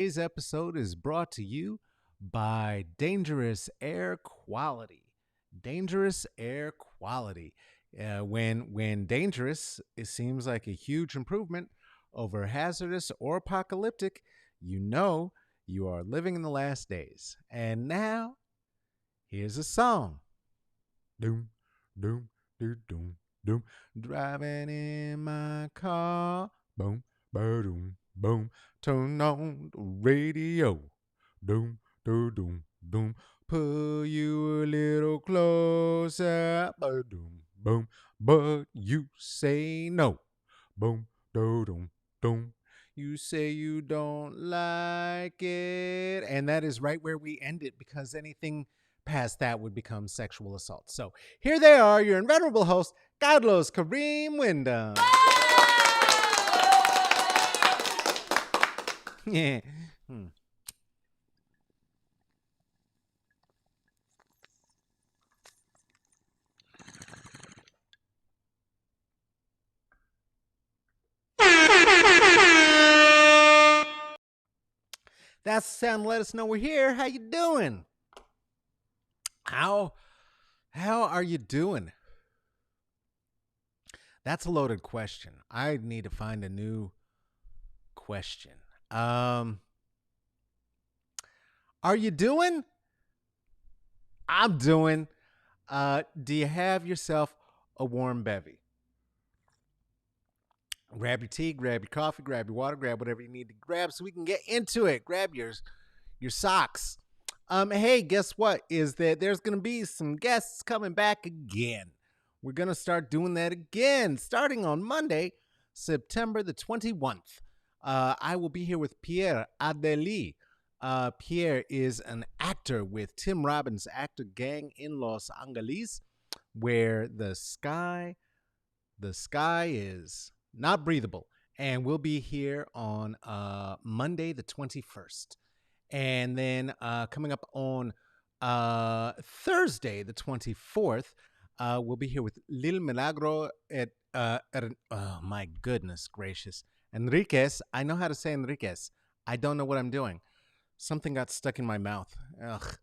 Today's episode is brought to you by Dangerous Air Quality. Dangerous Air Quality. When dangerous, it seems like a huge improvement over hazardous or apocalyptic. You know you are living in the last days. And now, here's a song. Doom, doom, doom, doom, doom. Driving in my car. Boom, boom, boom. Turn on the radio. Doom, doom, doom, doom. Pull you a little closer. Boom, boom. But you say no. Boom, doom, doom, doom. You say you don't like it. And that is right where we end it, because anything past that would become sexual assault. So here they are, your inveterable host, Carlos Kareem Wyndham. Yeah. That's the sound. Let us know we're here. How you doing? How how are you doing? That's a loaded question. I need to find a new question. Um, are you doing? I'm doing. Do you have yourself a warm bevy? Grab your tea, grab your coffee, grab your water, grab whatever you need to grab so we can get into it. Grab your socks. Hey, guess what? Is that there's gonna be some guests coming back again. We're gonna start doing that again, starting on Monday, September the 21st. I will be here with Pierre Adeli. Pierre is an actor with Tim Robbins' actor gang in Los Angeles, where the sky is not breathable. And we'll be here on Monday the 21st. And then coming up on Thursday the 24th, we'll be here with Lil Milagro oh my goodness gracious. Enriquez. I know how to say Enriquez. I don't know what I'm doing. Something got stuck in my mouth. Ugh.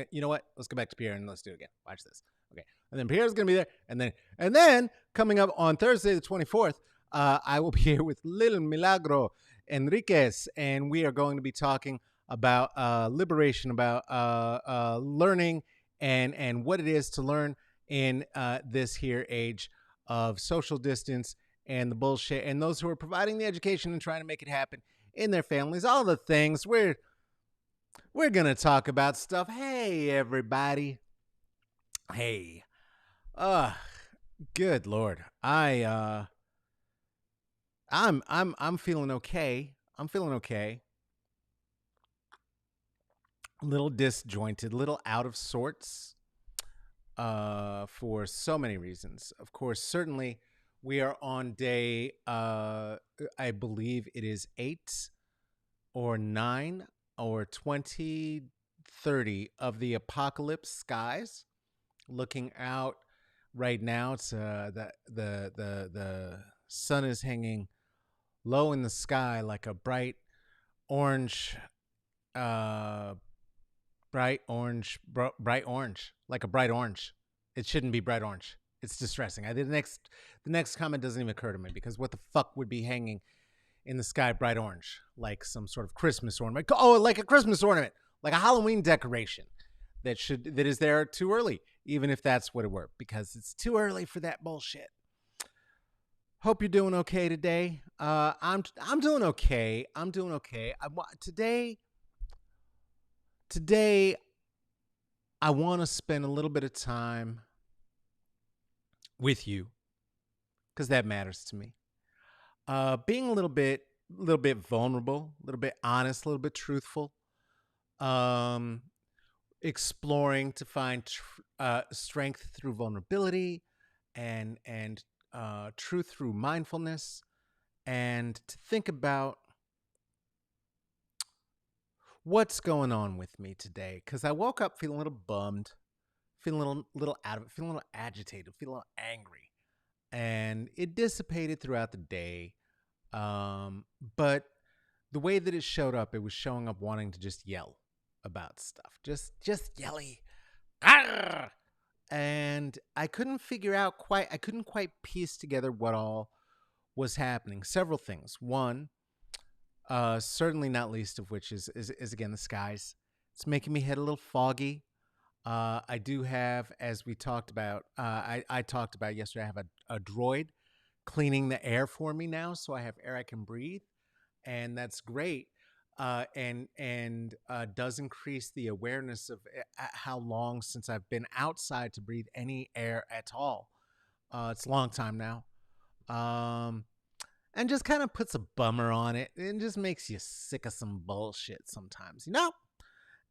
You know what? Let's go back to Pierre and let's do it again. Watch this. Okay. And then Pierre's gonna be there, and then coming up on Thursday the 24th, I will be here with Lil Milagro Enriquez, and we are going to be talking about liberation, about learning, and what it is to learn in this here age of social distance and the bullshit, and those who are providing the education and trying to make it happen in their families. All the things we're gonna talk about stuff. Hey, everybody. Hey. Uh Good Lord. I'm feeling okay. I'm feeling okay. A little disjointed, a little out of sorts. For so many reasons. Of course, certainly we are on day I believe it is 8 or 9 or 2030 of the apocalypse skies. Looking out right now, it's the sun is hanging low in the sky like a orange uh bright orange, like a bright orange. It shouldn't be bright orange. It's distressing. The next comment doesn't even occur to me, because what the fuck would be hanging in the sky bright orange, like some sort of Christmas ornament? Oh, like a Christmas ornament, like a Halloween decoration that is there too early, even if that's what it were, because it's too early for that bullshit. Hope you're doing okay today. I'm doing okay. I'm doing okay. Today I want to spend a little bit of time with you, because that matters to me. Being a little bit vulnerable, a little bit honest, a little bit truthful. Um, Exploring to find strength through vulnerability, and truth through mindfulness, and to think about what's going on with me today, because I woke up feeling a little bummed, feeling a little out of it, feeling a little agitated, feeling a little angry, and it dissipated throughout the day. But the way that it showed up, it was showing up wanting to just yell about stuff, just yelly. Arr! And I couldn't quite piece together what all was happening. Several things. One, certainly not least of which is again the skies. It's making me head a little foggy. I do have, as we talked about, I talked about yesterday, I have a droid cleaning the air for me now, so I have air I can breathe, and that's great. And does increase the awareness of how long since I've been outside to breathe any air at all. It's a long time now. Um, and just kind of puts a bummer on it and just makes you sick of some bullshit sometimes, you know?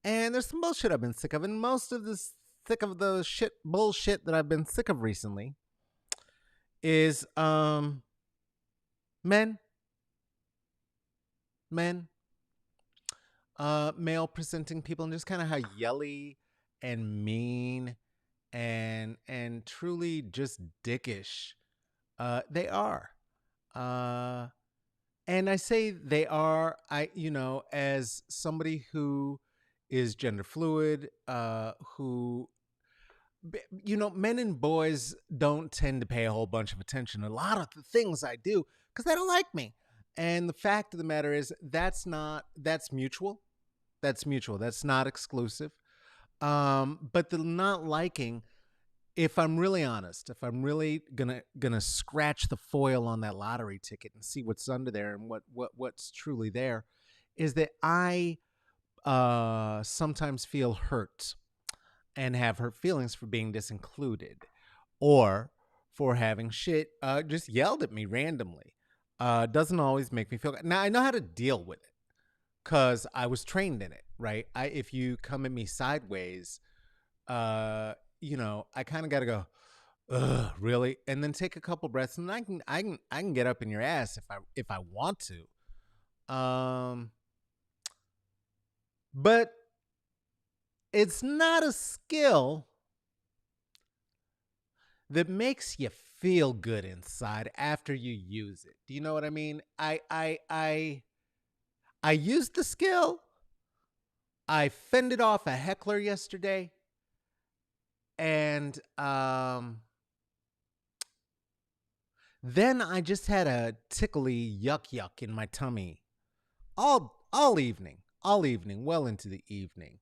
And there's some bullshit I've been sick of, and most of this sick of the shit bullshit that I've been sick of recently is men, men, male presenting people, and just kind of how yelly and mean and truly just dickish they are. Uh and I say they are, as somebody who is gender fluid, who, men and boys don't tend to pay a whole bunch of attention to a lot of the things I do because they don't like me. And the fact of the matter is that's mutual. That's mutual. That's not exclusive. But the not liking, if I'm really honest, if I'm really gonna scratch the foil on that lottery ticket and see what's under there and what's truly there, is that I sometimes feel hurt and have hurt feelings for being disincluded or for having shit just yelled at me randomly. Doesn't always make me feel good. Now I know how to deal with it because I was trained in it, right? If you come at me sideways, I kind of got to go, ugh, really, and then take a couple breaths, and I can get up in your ass if I want to. But it's not a skill that makes you feel good inside after you use it. Do you know what I mean? I used the skill. I fended off a heckler yesterday, and then I just had a tickly yuck in my tummy all evening, well into the evening.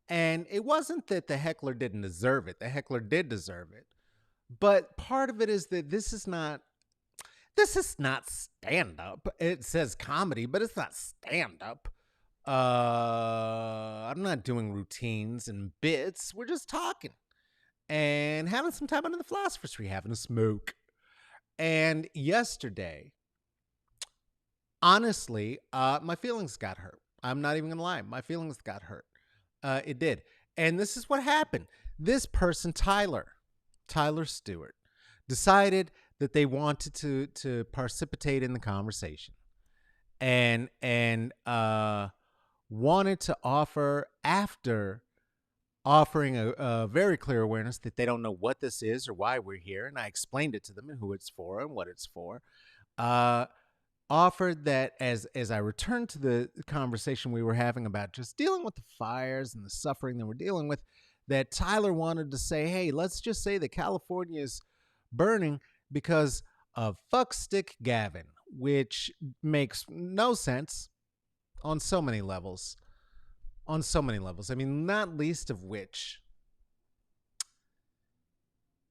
And it wasn't that the heckler didn't deserve it. The heckler did deserve it. But part of it is that this is not stand up. It says comedy, but it's not stand up. I'm not doing routines and bits. We're just talking and having some time under the philosophers tree, having a smoke. And yesterday, honestly, my feelings got hurt. I'm not even gonna lie. My feelings got hurt. It did. And this is what happened. This person, Tyler Stewart, decided that they wanted to precipitate in the conversation and wanted to offer, after offering a very clear awareness that they don't know what this is or why we're here. And I explained it to them and who it's for and what it's for. Offered that as I returned to the conversation we were having about just dealing with the fires and the suffering that we're dealing with, that Tyler wanted to say, hey, let's just say that California is burning because of fuckstick Gavin, which makes no sense on so many levels. I mean, not least of which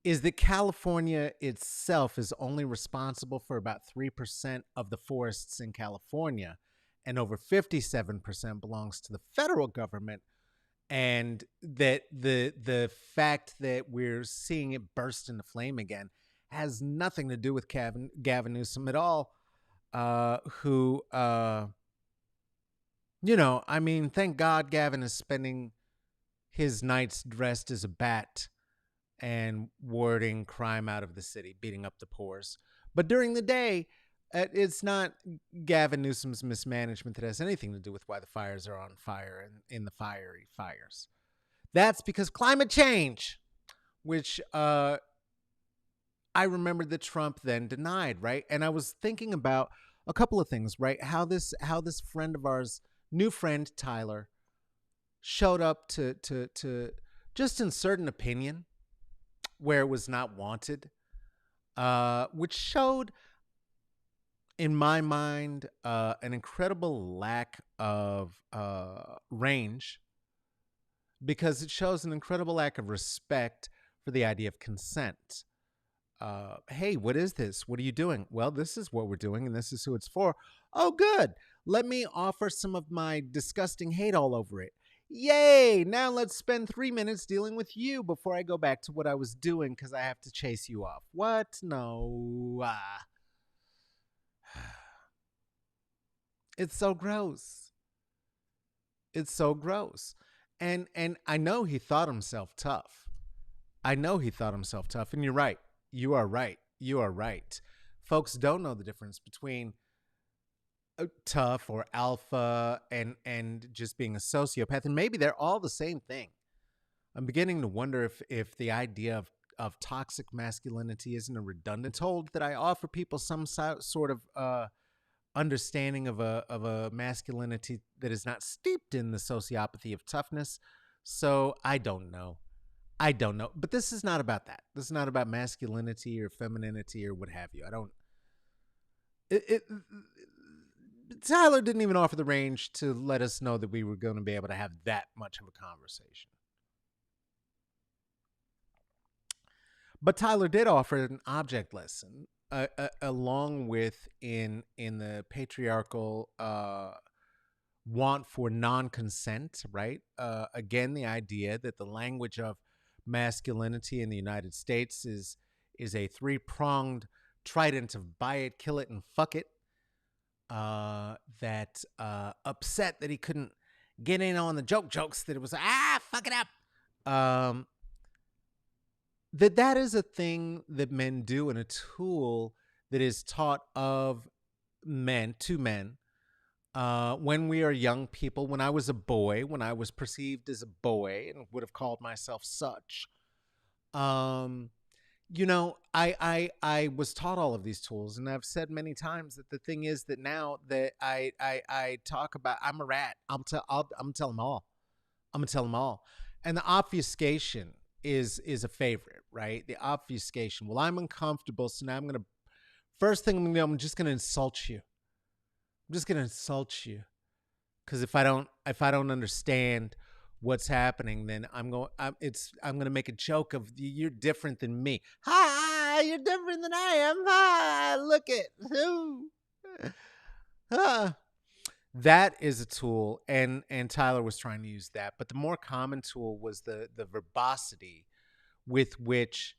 is that California itself is only responsible for about 3% of the forests in California, and over 57% belongs to the federal government. And that the fact that we're seeing it burst into flame again has nothing to do with Gavin Newsom at all, who, I mean, thank God Gavin is spending his nights dressed as a bat and warding crime out of the city, beating up the poors. But during the day, it's not Gavin Newsom's mismanagement that has anything to do with why the fires are on fire and in the fiery fires. That's because climate change, which I remembered that Trump then denied, right? And I was thinking about, a couple of things, right? How this friend of ours, new friend Tyler, showed up to just insert an opinion where it was not wanted, which showed, in my mind, an incredible lack of range, because it shows an incredible lack of respect for the idea of consent. Hey, what is this? What are you doing? Well, this is what we're doing, and this is who it's for. Oh, good. Let me offer some of my disgusting hate all over it. Yay! Now let's spend 3 minutes dealing with you before I go back to what I was doing because I have to chase you off. What? No. It's so gross. It's so gross. And I know he thought himself tough. I know he thought himself tough. And you're right. You are right. You are right. Folks don't know the difference between tough or alpha and just being a sociopath. And maybe they're all the same thing. I'm beginning to wonder if the idea of toxic masculinity isn't a redundant. Told that I offer people some sort of understanding of a masculinity that is not steeped in the sociopathy of toughness. So I don't know. I don't know. But this is not about that. This is not about masculinity or femininity or what have you. I don't. Tyler didn't even offer the range to let us know that we were going to be able to have that much of a conversation. But Tyler did offer an object lesson, along with in the patriarchal want for non-consent, right? Again, the idea that the language of masculinity in the United States is a three-pronged trident of buy it, kill it, and fuck it. That upset that he couldn't get in on the jokes, that it was fuck it up. That is a thing that men do, and a tool that is taught of men to men when we are young people. When I was a boy, when I was perceived as a boy and would have called myself such, I was taught all of these tools, and I've said many times that the thing is that now that I talk about, I'm a rat. I'm gonna tell them all. I'm gonna tell them all, and the obfuscation is a favorite, right? The obfuscation. Well, I'm uncomfortable, so now first thing I'm gonna do, I'm just gonna insult you. I'm just gonna insult you, because if I don't understand what's happening, then I'm gonna make a joke of you're different than me. Hi, you're different than I am. Hi, look at. That is a tool, and Tyler was trying to use that. But the more common tool was the verbosity with which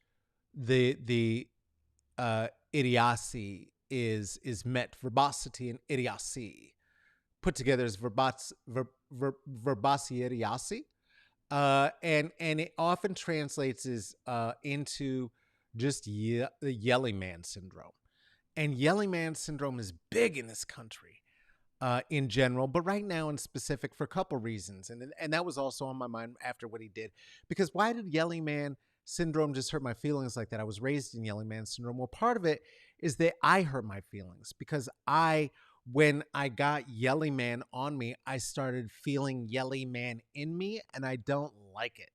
the idiocy is met. Verbosity and idiocy put together as verbosity idiocy, and it often translates as into just the yelling man syndrome. And yelling man syndrome is big in this country. In general, but right now in specific for a couple reasons. And that was also on my mind after what he did. Because why did yelling man syndrome just hurt my feelings like that? I was raised in yelling man syndrome. Well, part of it is that I hurt my feelings because when I got yelling man on me, I started feeling yelling man in me, and I don't like it.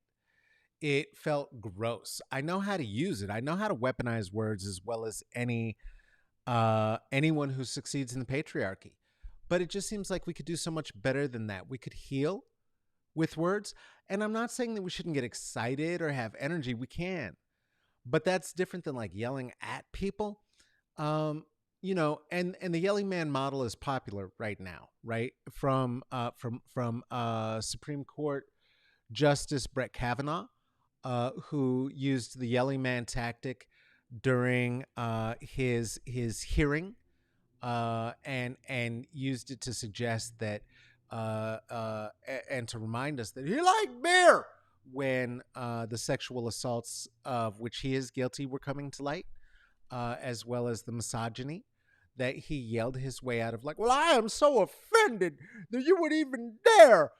It felt gross. I know how to use it. I know how to weaponize words as well as anyone who succeeds in the patriarchy. But it just seems like we could do so much better than that. We could heal with words. And I'm not saying that we shouldn't get excited or have energy. We can. But that's different than like yelling at people. And the yelling man model is popular right now, right? From Supreme Court Justice Brett Kavanaugh, who used the yelling man tactic during his hearing. And used it to suggest that and to remind us that he liked beer when the sexual assaults of which he is guilty were coming to light, as well as the misogyny that he yelled his way out of. Like, well, I am so offended that you would even dare.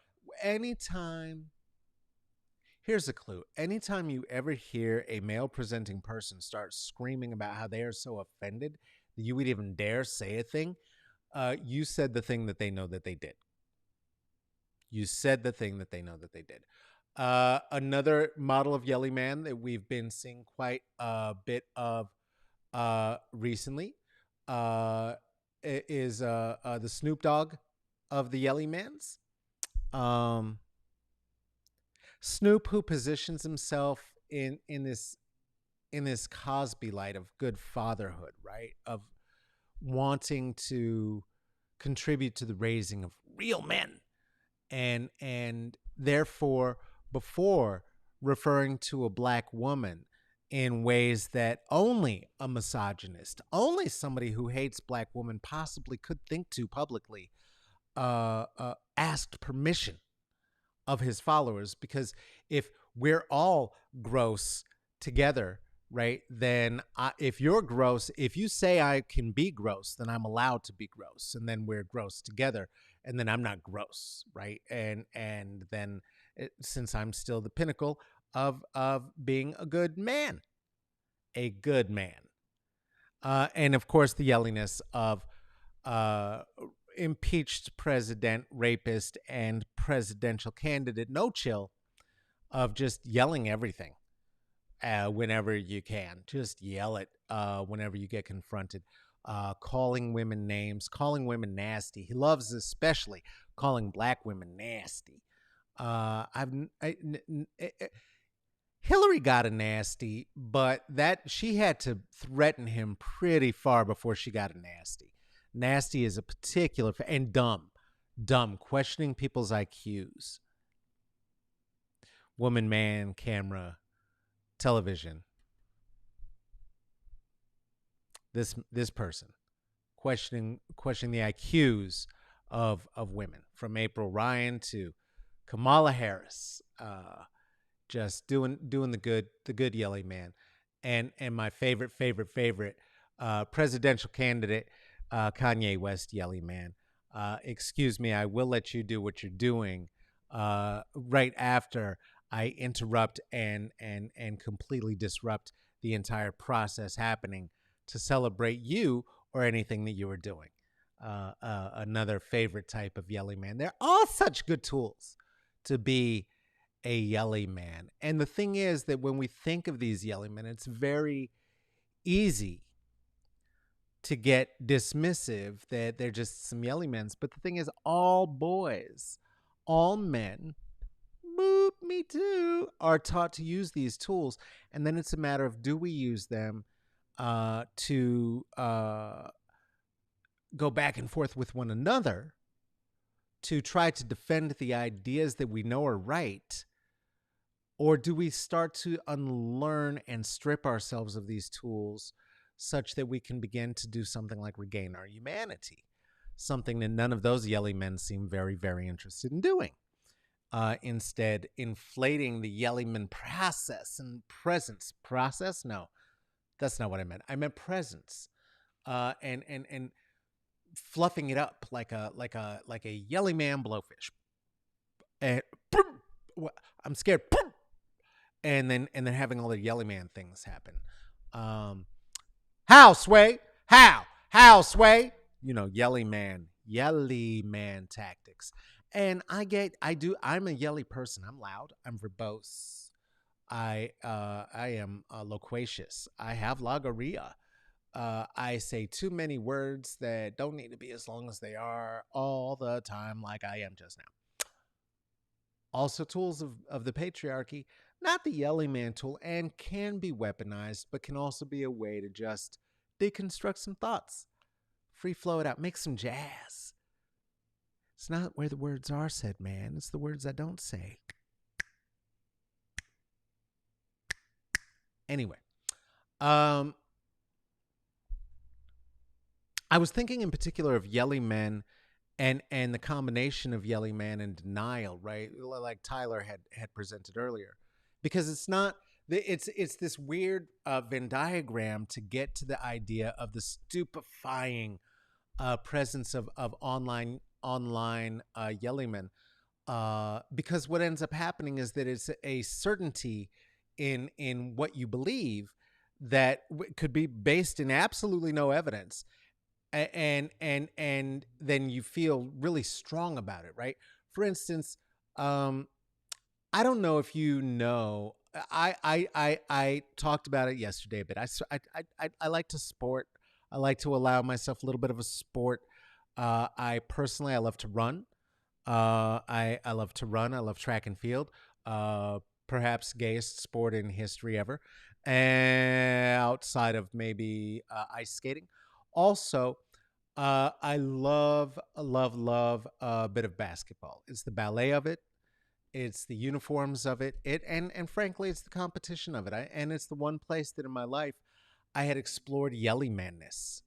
Here's a clue. Anytime you ever hear a male presenting person start screaming about how they are so offended that you would even dare say a thing, You said the thing that they know that they did. You said the thing that they know that they did. Another model of yelly man that we've been seeing quite a bit of recently uh, is the Snoop Dogg of the yelly mans. Um, Snoop, who positions himself in this Cosby light of good fatherhood, right? Of wanting to contribute to the raising of real men, and therefore, before referring to a black woman in ways that only a misogynist, only somebody who hates black women possibly could think to publicly, asked permission of his followers. Because if we're all gross together, right, then if you're gross, if you say I can be gross, then I'm allowed to be gross, and then we're gross together, and then I'm not gross, right? And then since I'm still the pinnacle of being a good man, and of course the yelliness of uh, impeached president, rapist, and presidential candidate No Chill, of just yelling everything whenever you can. Just yell it whenever you get confronted. Calling women names, calling women nasty. He loves especially calling black women nasty. I've I, n- n- Hillary got a nasty, but that she had to threaten him pretty far before she got a nasty. Nasty is a particular and dumb, questioning people's IQs. Woman, man, camera, television. This person questioning the IQs of women, from April Ryan to Kamala Harris. Just doing the good yelly man, and my favorite presidential candidate, Kanye West yelly man. Excuse me, I will let you do what you're doing right after I interrupt and completely disrupt the entire process happening to celebrate you or anything that you were doing. Another favorite type of yelly man. They're all such good tools to be a yelly man. And the thing is that when we think of these yelly men, it's very easy to get dismissive that they're just some yelly men. But the thing is, all boys, all men, boop, me too, are taught to use these tools. And then it's a matter of, do we use them to go back and forth with one another to try to defend the ideas that we know are right? Or do we start to unlearn and strip ourselves of these tools such that we can begin to do something like regain our humanity? Something that none of those yelly men seem very, very interested in doing. Instead, inflating the yelly men process and presence. Process? No, that's not what I meant. I meant presence. And fluffing it up like a yelly man blowfish. And I'm scared. And then having all the yelly man things happen. How sway? How sway? Yelly man tactics. And I'm a yelly person. I'm loud. I'm verbose. I am loquacious. I have logorrhea. I say too many words that don't need to be as long as they are all the time, like I am just now. Also, tools of the patriarchy, not the yelling man tool, and can be weaponized, but can also be a way to just deconstruct some thoughts, free flow it out, make some jazz. It's not where the words are said, man. It's the words I don't say. Anyway, I was thinking in particular of yelling men and the combination of yelling man and denial, right? Like Tyler had presented earlier, because it's this weird Venn diagram to get to the idea of the stupefying presence of online yelling men, because what ends up happening is that it's a certainty in what you believe that could be based in absolutely no evidence, And then you feel really strong about it, right? For instance, um, I don't know if you know. I talked about it yesterday, but I like to sport. I like to allow myself a little bit of a sport. I love to run. I love to run. I love track and field. Uh, Perhaps gayest sport in history ever, and outside of maybe ice skating. Also, I love a bit of basketball. It's the ballet of it. It's the uniforms of it. And frankly, it's the competition of it. And it's the one place that in my life I had explored yelly madness.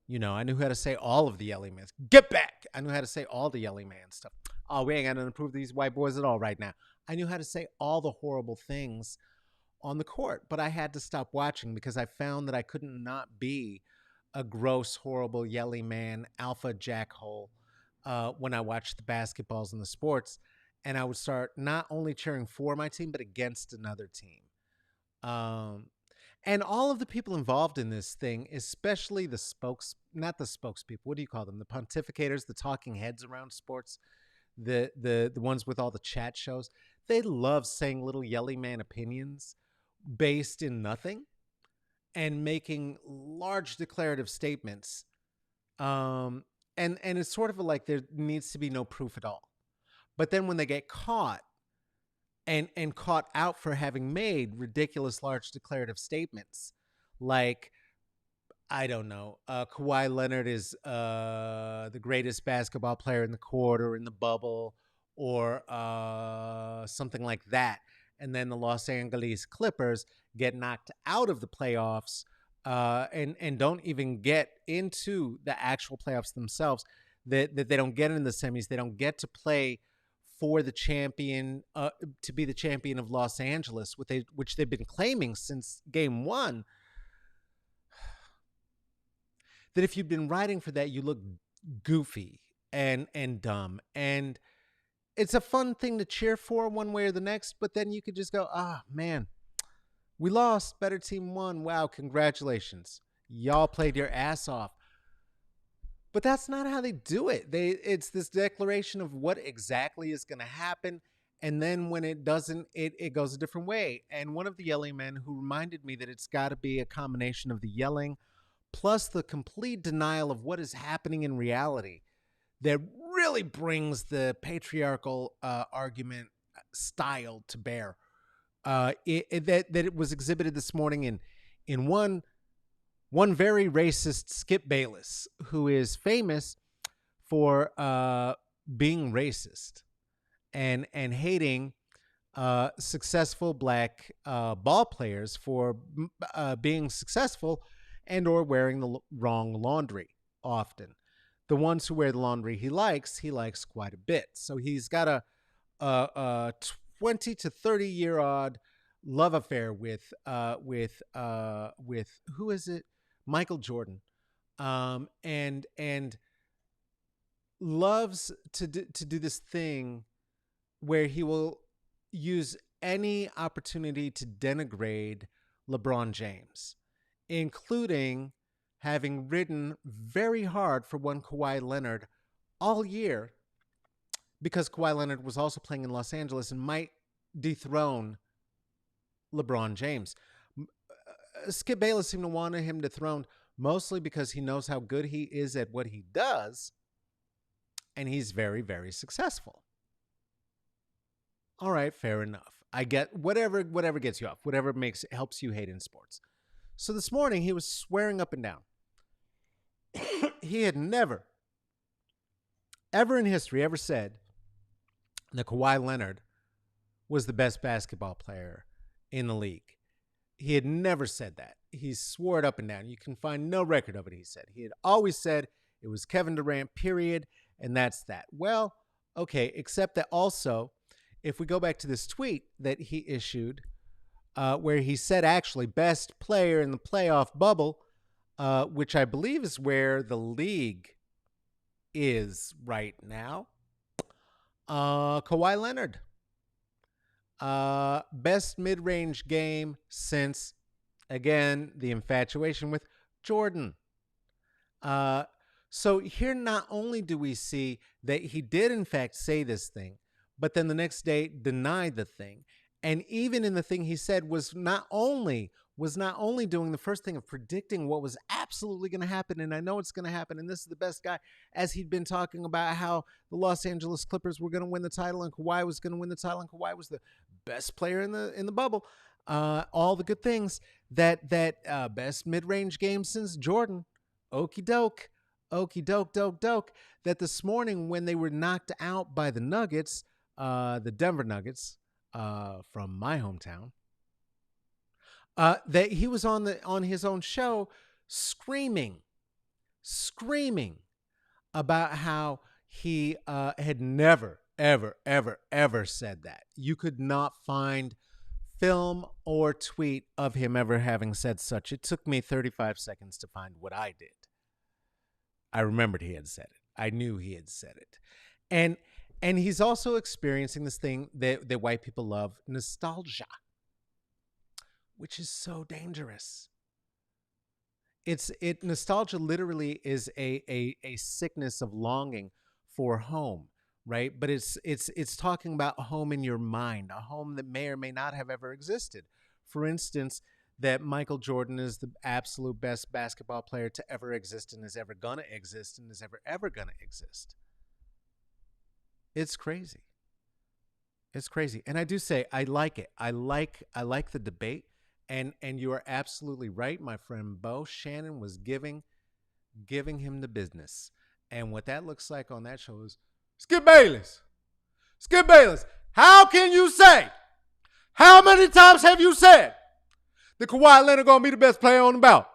You know, I knew how to say all of the yelly man. Get back! I knew how to say all the yelly man stuff. Oh, we ain't got to improve these white boys at all right now. I knew how to say all the horrible things on the court, but I had to stop watching because I found that I couldn't not be a gross, horrible, yelly man, alpha jackhole when I watched the basketballs and the sports. And I would start not only cheering for my team, but against another team. Um, and all of the people involved in this thing, especially the not the spokespeople, what do you call them? The pontificators, the talking heads around sports, the ones with all the chat shows, they love saying little yelly man opinions based in nothing and making large declarative statements. And it's sort of like there needs to be no proof at all. But then when they get caught and caught out for having made ridiculous large declarative statements like, I don't know, Kawhi Leonard is the greatest basketball player in the court or in the bubble or something like that, and then the Los Angeles Clippers get knocked out of the playoffs and don't even get into the actual playoffs themselves, that they don't get in the semis, they don't get to play for the champion, to be the champion of Los Angeles, which they've been claiming since game one. That if you've been writing for that, you look goofy and dumb. And it's a fun thing to cheer for one way or the next, but then you could just go, ah, man, we lost. Better team won. Wow, congratulations. Y'all played your ass off. But that's not how they do it. It's this declaration of what exactly is going to happen. And then when it doesn't, it goes a different way. And one of the yelling men who reminded me that it's got to be a combination of the yelling plus the complete denial of what is happening in reality that really brings the patriarchal argument style to bear. That it was exhibited this morning in one very racist Skip Bayless, who is famous for being racist and hating successful black ball players for being successful and or wearing the wrong laundry often. The ones who wear the laundry he likes quite a bit. So he's got a 20 to 30-year odd love affair with who is it? Michael Jordan, and loves to do this thing where he will use any opportunity to denigrate LeBron James, including having ridden very hard for one Kawhi Leonard all year because Kawhi Leonard was also playing in Los Angeles and might dethrone LeBron James. Skip Bayless seemed to want him dethroned mostly because he knows how good he is at what he does, and he's very, very successful. All right, fair enough. I get whatever gets you off, whatever helps you hate in sports. So this morning he was swearing up and down. He had never, ever in history, ever said that Kawhi Leonard was the best basketball player in the league. He had never said that. He swore it up and down. You can find no record of it, he said. He had always said it was Kevin Durant, period, and that's that. Well, okay, except that also, if we go back to this tweet that he issued, where he said actually best player in the playoff bubble, which I believe is where the league is right now, Kawhi Leonard. Best mid-range game since, again, the infatuation with Jordan. Uh, so here, not only do we see that he did in fact say this thing, but then the next day denied the thing, and even in the thing he said was not only doing the first thing of predicting what was absolutely going to happen, and I know it's going to happen, and this is the best guy, as he'd been talking about how the Los Angeles Clippers were going to win the title, and Kawhi was going to win the title, and Kawhi was the best player in the bubble. All the good things that best mid range game since Jordan. Okey doke, okey doke. That this morning when they were knocked out by the Nuggets, the Denver Nuggets, from my hometown, that he was on his own show screaming, screaming about how he had never, ever, ever, ever said that. You could not find film or tweet of him ever having said such. It took me 35 seconds to find what I did. I remembered he had said it. I knew he had said it. And he's also experiencing this thing that white people love, nostalgia, which is so dangerous. Nostalgia literally is a sickness of longing for home, right? But it's talking about a home in your mind, a home that may or may not have ever existed. For instance, that Michael Jordan is the absolute best basketball player to ever exist and is ever gonna exist and is ever gonna exist. It's crazy. It's crazy. And I do say I like it. I like the debate. And you are absolutely right, my friend Bo. Shannon was giving him the business. And what that looks like on that show is Skip Bayless. Skip Bayless. How can you say? How many times have you said that Kawhi Leonard gonna be the best player on the ballot?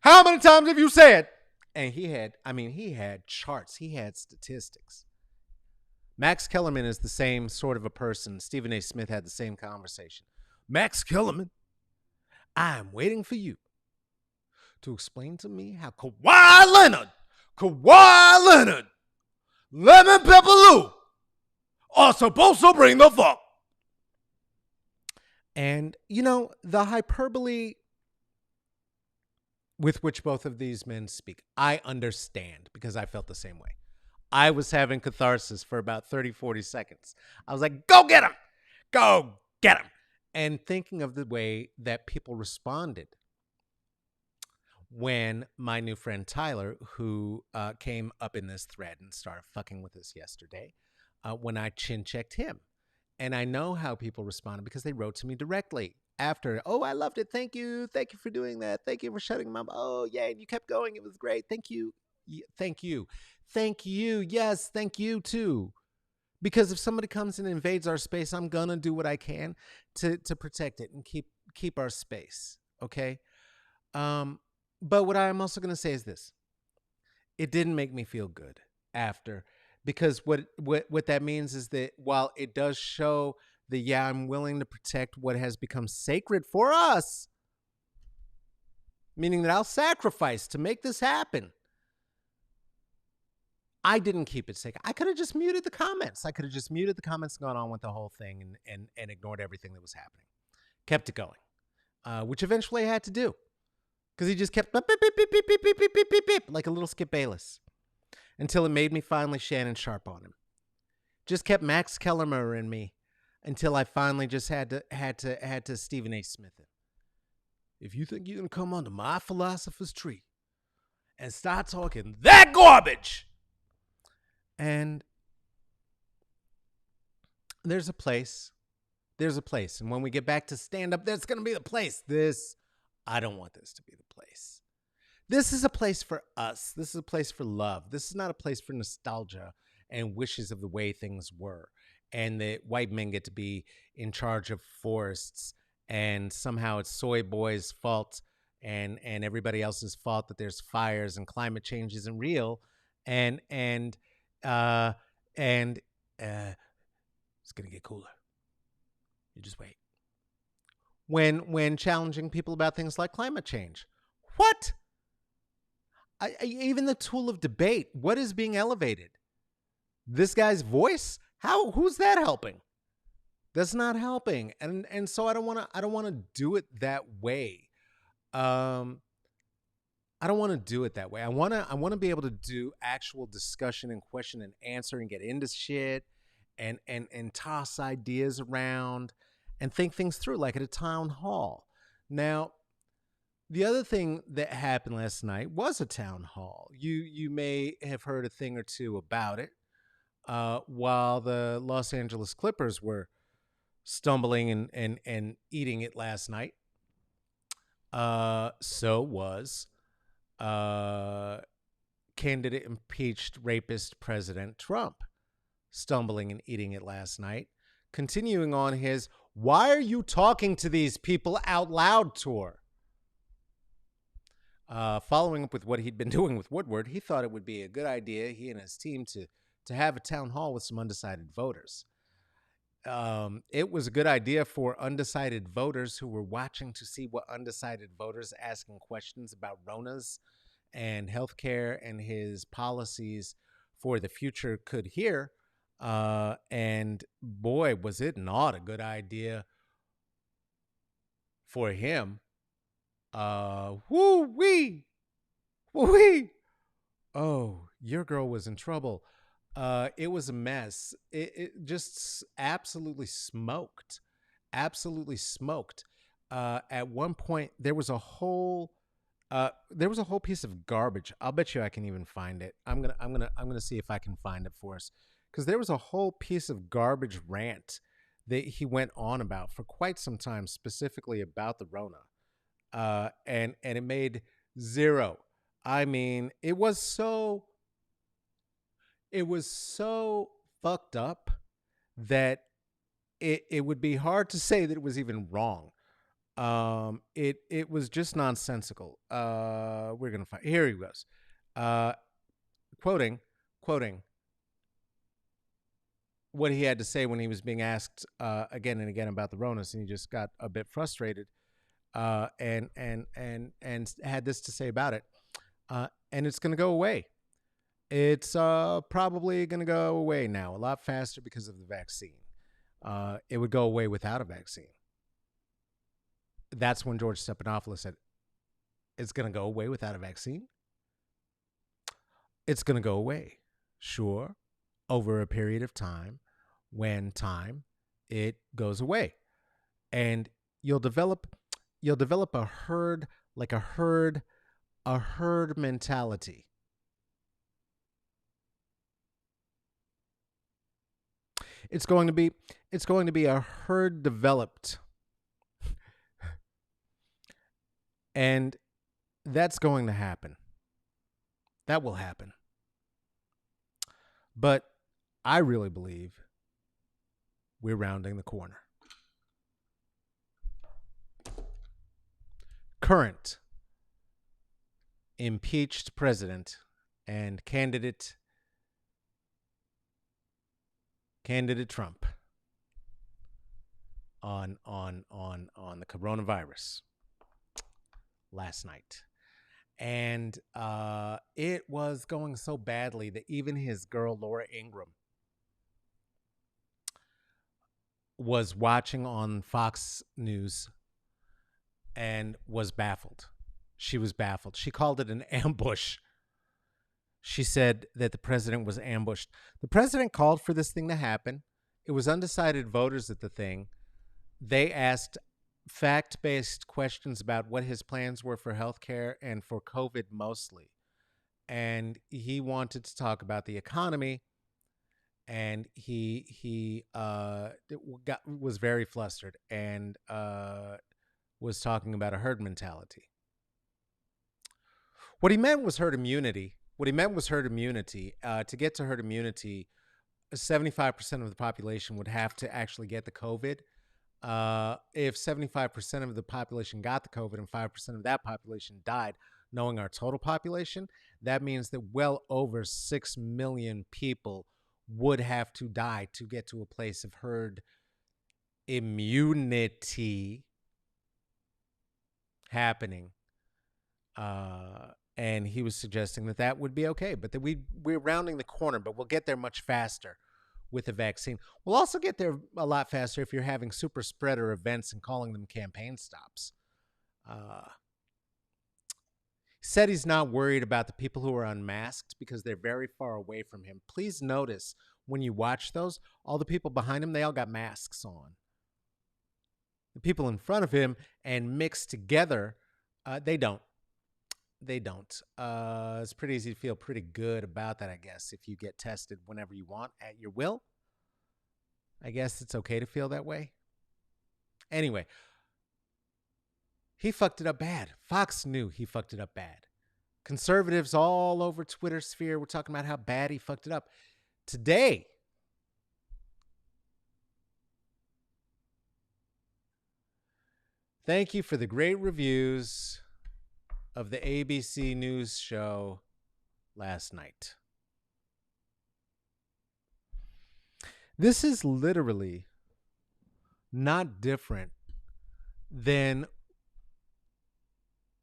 How many times have you said? And he had charts. He had statistics. Max Kellerman is the same sort of a person. Stephen A. Smith had the same conversation. Max Kellerman, I'm waiting for you to explain to me how Kawhi Leonard, Lemon Pepper Lou are supposed to bring the fuck. And, the hyperbole with which both of these men speak, I understand because I felt the same way. I was having catharsis for about 30, 40 seconds. I was like, go get him. Go get him. And thinking of the way that people responded when my new friend Tyler, who came up in this thread and started fucking with us yesterday, when I chin checked him. And I know how people responded because they wrote to me directly after. Oh, I loved it. Thank you. Thank you for doing that. Thank you for shutting them up. Oh, yeah. And you kept going. It was great. Thank you. Thank you. Thank you. Yes. Thank you too. Because if somebody comes and invades our space, I'm going to do what I can to protect it and keep our space. Okay. But what I'm also going to say is this. It didn't make me feel good after, because what that means is that while it does show that, I'm willing to protect what has become sacred for us, meaning that I'll sacrifice to make this happen, I didn't keep it sacred. I could have just muted the comments. I could have just muted the comments and gone on with the whole thing and ignored everything that was happening. Kept it going, which eventually I had to do because he just kept beep, beep, beep, beep, beep, beep, beep, beep, beep, beep, like a little Skip Bayless, until it made me finally Shannon Sharp on him. Just kept Max Kellerman in me until I finally just had to Stephen A. Smith it. If you think you can come under my philosopher's tree and start talking that garbage, and there's a place. And when we get back to stand up, there's going to be the place. I don't want this to be the place. This is a place for us. This is a place for love. This is not a place for nostalgia and wishes of the way things were, and that white men get to be in charge of forests, and somehow it's soy boys' fault and everybody else's fault that there's fires and climate change isn't real, and it's gonna get cooler. You just wait. When challenging people about things like climate change, what? Even the tool of debate, what is being elevated? This guy's voice? Who's that helping? That's not helping. And so I don't want to do it that way. I don't want to do it that way. I want to be able to do actual discussion and question and answer and get into shit and toss ideas around and think things through like at a town hall. Now, the other thing that happened last night was a town hall. You may have heard a thing or two about it. While the Los Angeles Clippers were stumbling and eating it last night, so was uh, candidate impeached rapist President Trump stumbling and eating it last night, continuing on his "Why are you talking to these people out loud" tour. Following up with what he'd been doing with Woodward, he thought it would be a good idea, he and his team, to have a town hall with some undecided voters. It was a good idea for undecided voters who were watching to see what undecided voters asking questions about Rona's and healthcare and his policies for the future could hear. And boy, was it not a good idea for him. Woo wee, woo wee. Oh, your girl was in trouble. It was a mess. It just absolutely smoked. Absolutely smoked. At one point, there was a whole piece of garbage. I'll bet you I can even find it. I'm gonna see if I can find it for us, because there was a whole piece of garbage rant that he went on about for quite some time, specifically about the Rona. And it made zero. I mean, it was so fucked up that it would be hard to say that it was even wrong. It was just nonsensical. We're gonna find, here he goes. Uh, quoting what he had to say when he was being asked again and again about the Ronas, and he just got a bit frustrated. And had this to say about it. And it's gonna go away. It's probably going to go away now a lot faster because of the vaccine. It would go away without a vaccine. That's when George Stephanopoulos said, it's going to go away without a vaccine. It's going to go away. Sure. Over a period of time, when time, it goes away. And you'll develop a herd, like a herd mentality. It's going to be a herd developed. And that's going to happen. That will happen. But I really believe we're rounding the corner. Current impeached president and candidate Trump on the coronavirus last night. And it was going so badly that even his girl Laura Ingraham was watching on Fox News and was baffled. She was baffled. She called it an ambush. She said that the president was ambushed. The president called for this thing to happen. It was undecided voters at the thing. They asked fact-based questions about what his plans were for healthcare and for COVID mostly. And he wanted to talk about the economy. And he was very flustered and was talking about a herd mentality. What he meant was herd immunity. To get to herd immunity, 75% of the population would have to actually get the COVID. If 75% of the population got the COVID and 5% of that population died, knowing our total population, that means that well over 6 million people would have to die to get to a place of herd immunity happening. And he was suggesting that that would be okay, but that we're rounding the corner, but we'll get there much faster with a vaccine. We'll also get there a lot faster if you're having super spreader events and calling them campaign stops. Said he's not worried about the people who are unmasked because they're very far away from him. Please notice when you watch those, all the people behind him, they all got masks on. The people in front of him and mixed together, they don't. They don't. It's pretty easy to feel pretty good about that, I guess, if you get tested whenever you want at your will. I guess it's okay to feel that way. Anyway, he fucked it up bad. Fox knew he fucked it up bad. Conservatives all over Twitter sphere were talking about how bad he fucked it up. Today, thank you for the great reviews of the ABC News show last night. This is literally not different than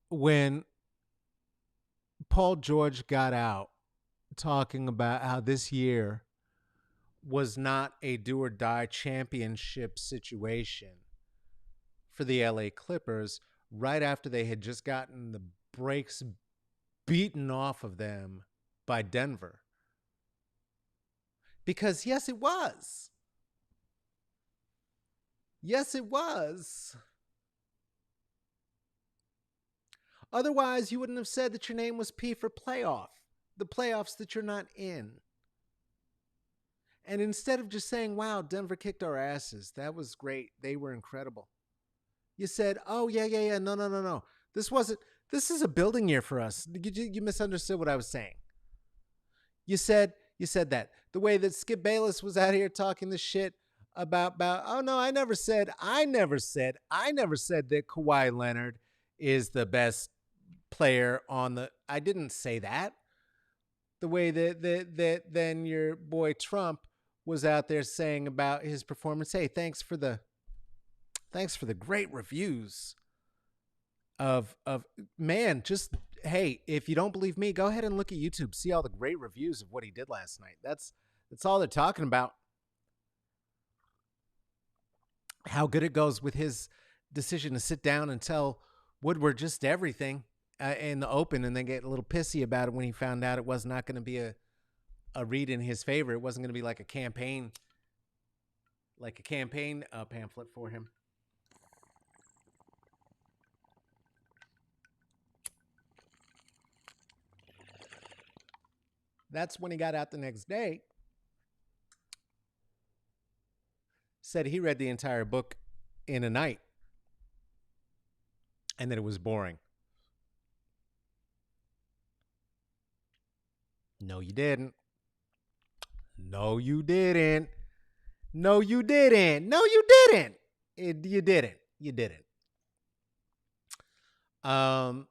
when Paul George got out talking about how this year was not a do or die championship situation for the LA Clippers right after they had just gotten the brakes beaten off of them by Denver. Because yes, it was. Yes, it was. Otherwise, you wouldn't have said that your name was P for playoff, the playoffs that you're not in. And instead of just saying, wow, Denver kicked our asses, that was great, they were incredible, you said, oh, yeah, no. This is a building year for us. You misunderstood what I was saying. You said that. The way that Skip Bayless was out here talking this shit about oh, no, I never said that Kawhi Leonard is the best player on the, I didn't say that. The way that then your boy Trump was out there saying about his performance, hey, thanks for the great reviews of man, just hey, if you don't believe me, go ahead and look at YouTube, see all the great reviews of what he did last night. That's all they're talking about. How good it goes with his decision to sit down and tell Woodward just everything in the open, and then get a little pissy about it when he found out it was not going to be a read in his favor. It wasn't going to be like a campaign pamphlet for him. That's when he got out the next day, said he read the entire book in a night and that it was boring. No, you didn't. No, you didn't. No, you didn't. No, you didn't. You didn't. You didn't. All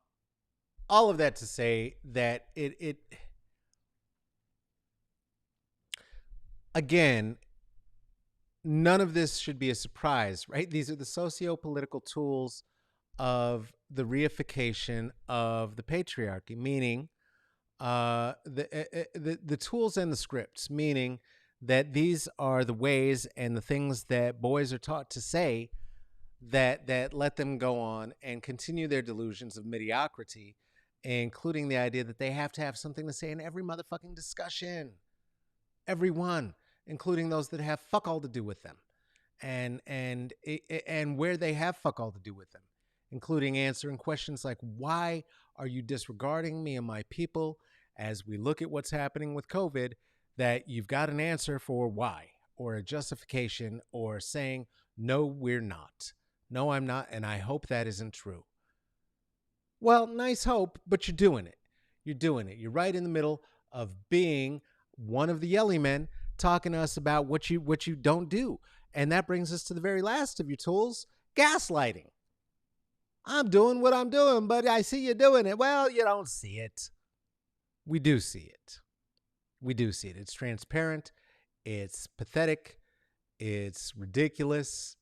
of that to say that it again, none of this should be a surprise, right? These are the socio-political tools of the reification of the patriarchy, meaning the tools and the scripts, meaning that these are the ways and the things that boys are taught to say that let them go on and continue their delusions of mediocrity, including the idea that they have to have something to say in every motherfucking discussion. Everyone, including those that have fuck all to do with them, and where they have fuck all to do with them, including answering questions like, why are you disregarding me and my people as we look at what's happening with COVID, that you've got an answer for why, or a justification, or saying, no, we're not. No, I'm not, and I hope that isn't true. Well, nice hope, but you're doing it. You're doing it. You're right in the middle of being one of the yelly men talking to us about what you don't do. And that brings us to the very last of your tools, gaslighting. I'm doing what I'm doing, but I see you doing it. Well, you don't see it. We do see it. We do see it. It's transparent. It's pathetic. It's ridiculous.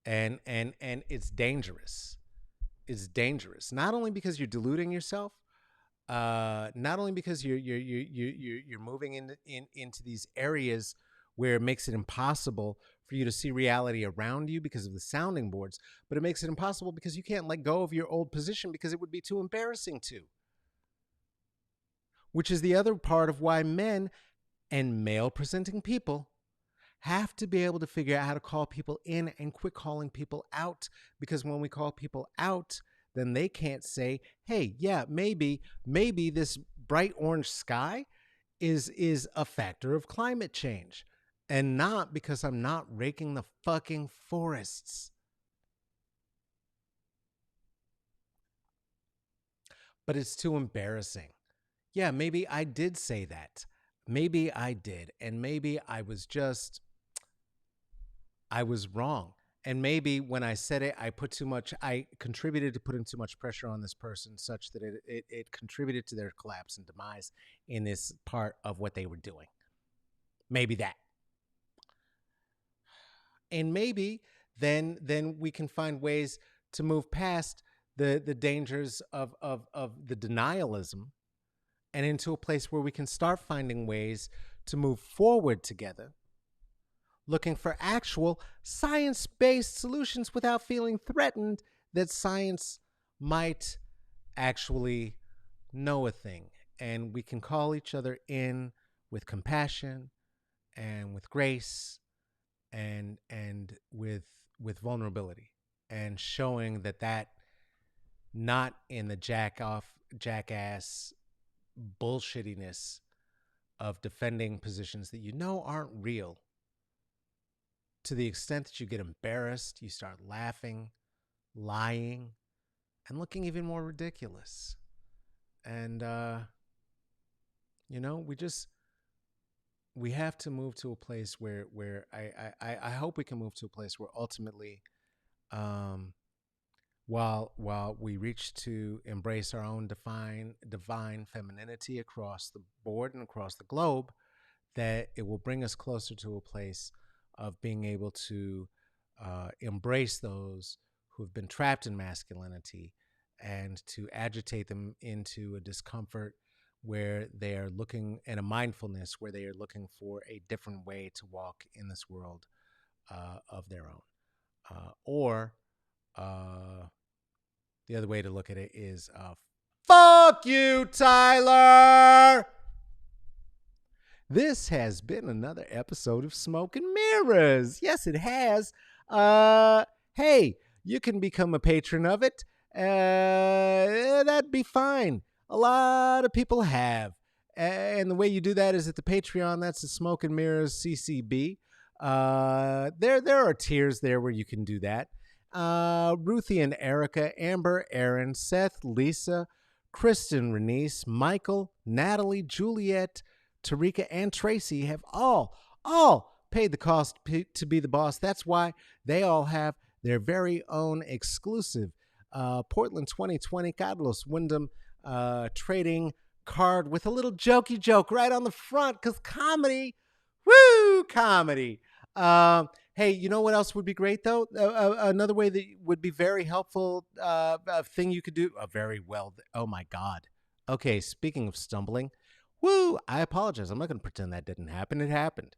And it's dangerous. It's dangerous. Not only because you're deluding yourself, not only because you're moving into these areas where it makes it impossible for you to see reality around you because of the sounding boards, but it makes it impossible because you can't let go of your old position because it would be too embarrassing to. which is the other part of why men and male presenting people have to be able to figure out how to call people in and quit calling people out. Because when we call people out, then they can't say, hey, yeah, maybe this bright orange sky is a factor of climate change, and not because I'm not raking the fucking forests. But it's too embarrassing. Yeah, maybe I did say that. Maybe I did. And maybe I was wrong. And maybe when I said it, I contributed to putting too much pressure on this person such that it contributed to their collapse and demise in this part of what they were doing. Maybe that. And maybe then we can find ways to move past the dangers of the denialism and into a place where we can start finding ways to move forward together, looking for actual science-based solutions without feeling threatened that science might actually know a thing. And we can call each other in with compassion and with grace and with vulnerability, and showing that not in the jackass bullshittiness of defending positions that you know aren't real. To the extent that you get embarrassed, you start laughing, lying, and looking even more ridiculous. And we have to move to a place where I hope we can move to a place where ultimately, while we reach to embrace our own divine femininity across the board and across the globe, that it will bring us closer to a place of being able to embrace those who have been trapped in masculinity and to agitate them into a discomfort where they are looking, and a mindfulness where they are looking for a different way to walk in this world of their own. Or the other way to look at it is, fuck you, Tyler! This has been another episode of Smoke and Mirrors. Yes, it has. Hey, you can become a patron of it. That'd be fine. A lot of people have. And the way you do that is at the Patreon. That's the Smoke and Mirrors CCB. There are tiers there where you can do that. Ruthie and Erica, Amber, Aaron, Seth, Lisa, Kristen, Renice, Michael, Natalie, Juliet, Tarika, and Tracy have all paid the cost to be the boss. That's why they all have their very own exclusive Portland 2020 Carlos Wyndham trading card with a little jokey joke right on the front, because comedy. Woo, comedy. Hey, you know what else would be great, though? Another way that would be very helpful, thing you could do. Oh, my God. Okay, speaking of stumbling. Woo, I apologize. I'm not going to pretend that didn't happen. It happened.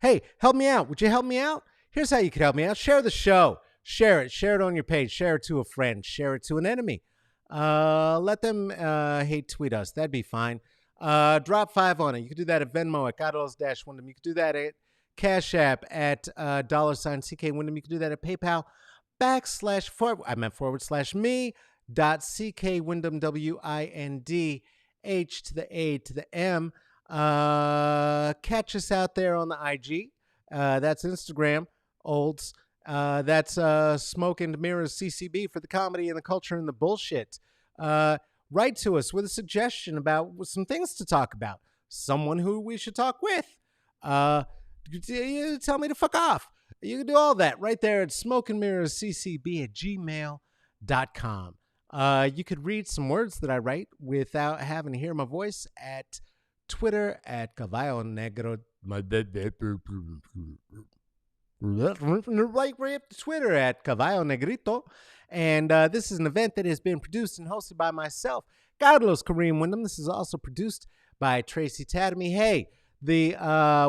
Hey, help me out. Would you help me out? Here's how you could help me out. Share the show. Share it. Share it on your page. Share it to a friend. Share it to an enemy. Let them hate tweet us. That'd be fine. Drop $5 on it. You can do that at Venmo at Carlos-Wyndham. You can do that at Cash App at $CK Wyndham. You can do that at PayPal /me.CK Wyndham WIND H to the A to the M. Catch us out there on the IG. That's Instagram, olds. That's Smoke and Mirrors CCB for the comedy and the culture and the bullshit. Write to us with a suggestion about some things to talk about. Someone who we should talk with. You tell me to fuck off. You can do all that right there at smokeandmirrorsccb@gmail.com. You could read some words that I write without having to hear my voice at Twitter at Caballo Negro. Right up to Twitter at Caballo Negrito. And this is an event that has been produced and hosted by myself, Carlos Kareem Wyndham. This is also produced by Tracy Tatamy. Hey, the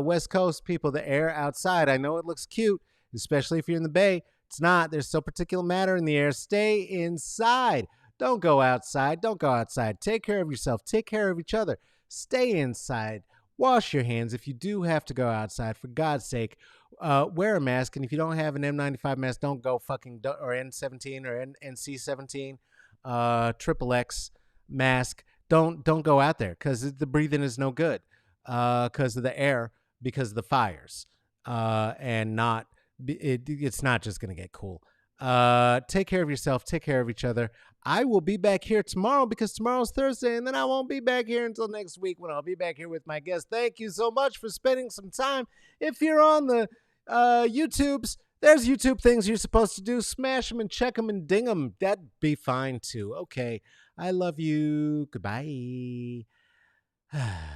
West Coast people, the air outside, I know it looks cute, especially if you're in the Bay. It's not. There's still particulate matter in the air. Stay inside. Don't go outside. Don't go outside. Take care of yourself. Take care of each other. Stay inside. Wash your hands. If you do have to go outside, for God's sake, wear a mask. And if you don't have an N95 mask, don't go fucking, or N17 or NC17, triple X mask. Don't go out there because the breathing is no good because of the air, because of the fires, and not it's not just gonna get cool. Take care of yourself. Take care of each other. I will be back here tomorrow because tomorrow's Thursday, and then I won't be back here until next week when I'll be back here with my guest. Thank you so much for spending some time. If you're on the YouTubes, there's YouTube things you're supposed to do. Smash them and check them and ding them. That'd be fine too. Okay. I love you. Goodbye.